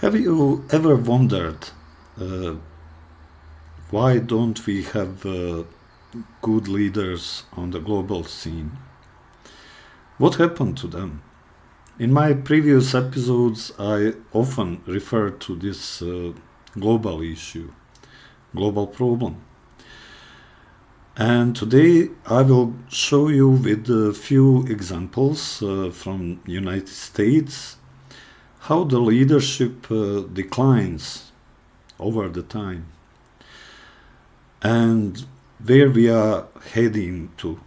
Have you ever wondered uh, why don't we have good leaders on the global scene? What happened to them? In my previous episodes, I often referred to this global issue, global problem. And today I will show you with a few examples from United States how the leadership declines over the time and where we are heading to.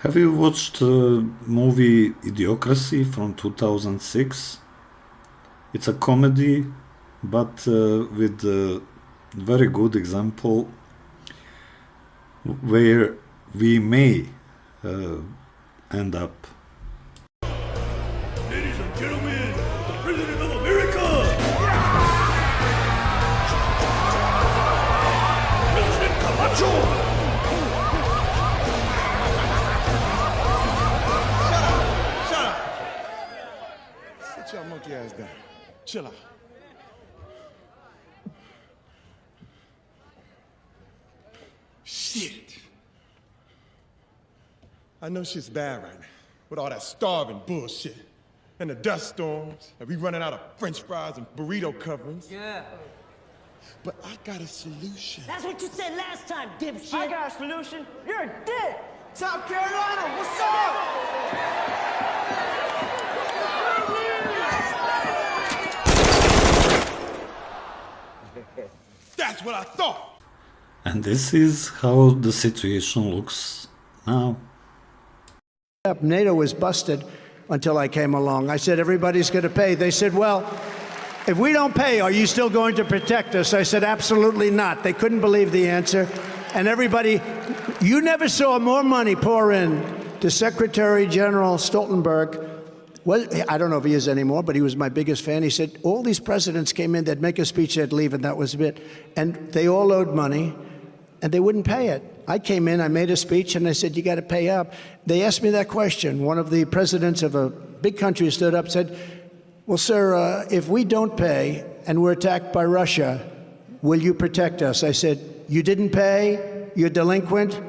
Have you watched the movie Idiocracy from 2006? It's a comedy, but with a very good example where we may end up. Ladies and gentlemen, the President of America! President Camacho! Shut up! Sit your monkey ass down. Chill out. Shit. I know shit's bad right now, with all that starving bullshit, and the dust storms, and we running out of French fries and burrito coverings. Yeah. But I got a solution. That's what you said last time, dipshit. I got a solution. You're a dick. South Carolina, what's up? That's what I thought. And this is how the situation looks now. NATO was busted until I came along. I said, everybody's going to pay. They said, well, if we don't pay, are you still going to protect us? I said, absolutely not. They couldn't believe the answer. And everybody, you never saw more money pour in to Secretary General Stoltenberg. Well, I don't know if he is anymore, but he was my biggest fan. He said, all these presidents came in, they'd make a speech, they'd leave, and that was it. And they all owed money, and they wouldn't pay it. I came in, I made a speech, and I said, you got to pay up. They asked me that question. One of the presidents of a big country stood up and said, well, sir, if we don't pay and we're attacked by Russia, will you protect us? I said, you didn't pay? You're delinquent?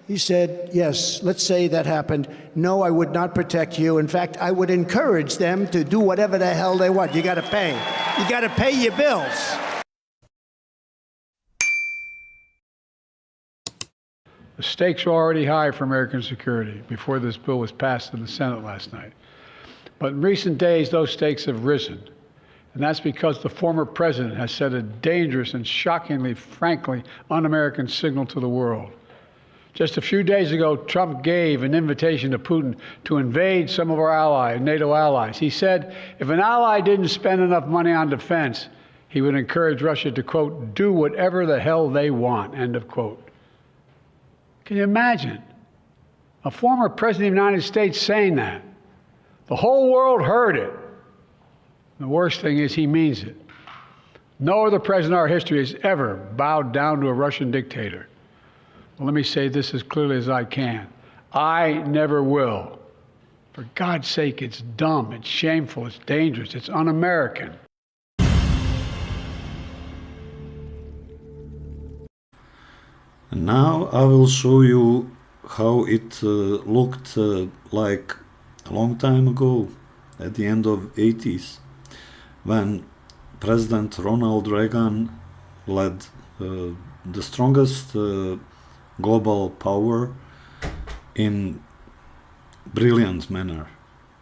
He said, yes, let's say that happened. No, I would not protect you. In fact, I would encourage them to do whatever the hell they want. You got to pay. You got to pay your bills. The stakes are already high for American security before this bill was passed in the Senate last night. But in recent days, those stakes have risen. And that's because the former president has sent a dangerous and shockingly, frankly, un-American signal to the world. Just a few days ago, Trump gave an invitation to Putin to invade some of our allies, NATO allies. He said if an ally didn't spend enough money on defense, he would encourage Russia to, quote, do whatever the hell they want, end of quote. Can you imagine a former president of the United States saying that? The whole world heard it. The worst thing is he means it. No other president in our history has ever bowed down to a Russian dictator. Well, let me say this as clearly as I can. I never will. For God's sake, it's dumb, it's shameful, it's dangerous, it's un-American. And now I will show you how it looked like a long time ago, at the end of 80s, when President Ronald Reagan led the strongest global power in brilliant manner.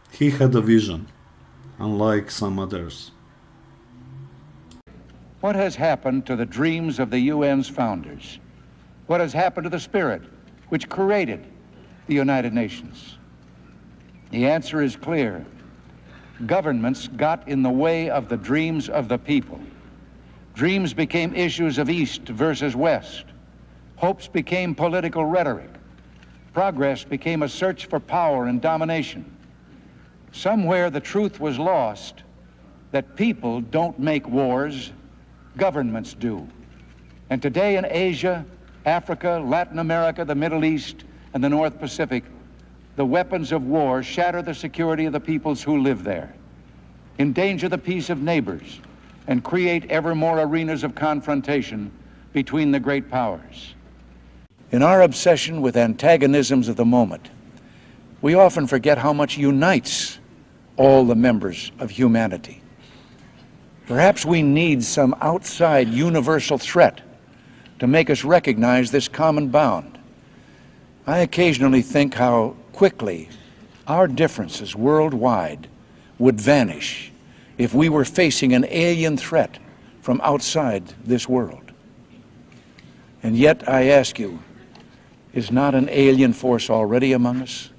He had a vision, unlike some others. What has happened to the dreams of the UN's founders? What has happened to the spirit which created the United Nations? The answer is clear. Governments got in the way of the dreams of the people. Dreams became issues of East versus West. Hopes became political rhetoric. Progress became a search for power and domination. Somewhere the truth was lost that people don't make wars, governments do. And today in Asia, Africa, Latin America, the Middle East, and the North Pacific, the weapons of war shatter the security of the peoples who live there, endanger the peace of neighbors, and create ever more arenas of confrontation between the great powers. In our obsession with antagonisms of the moment, we often forget how much unites all the members of humanity. Perhaps we need some outside universal threat to make us recognize this common bound. I occasionally think how quickly our differences worldwide would vanish if we were facing an alien threat from outside this world. And yet, I ask you, is not an alien force already among us?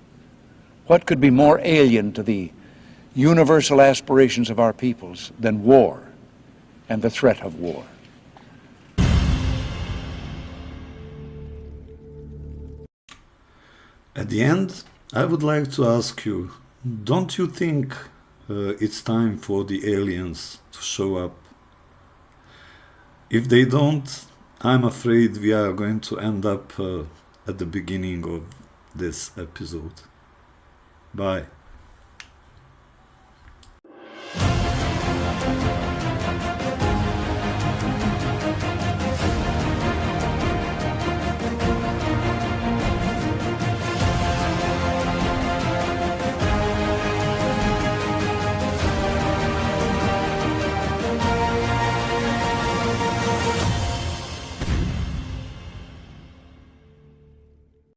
What could be more alien to the universal aspirations of our peoples than war and the threat of war? At the end, I would like to ask you, don't you think it's time for the aliens to show up? If they don't, I'm afraid we are going to end up at the beginning of this episode. Bye.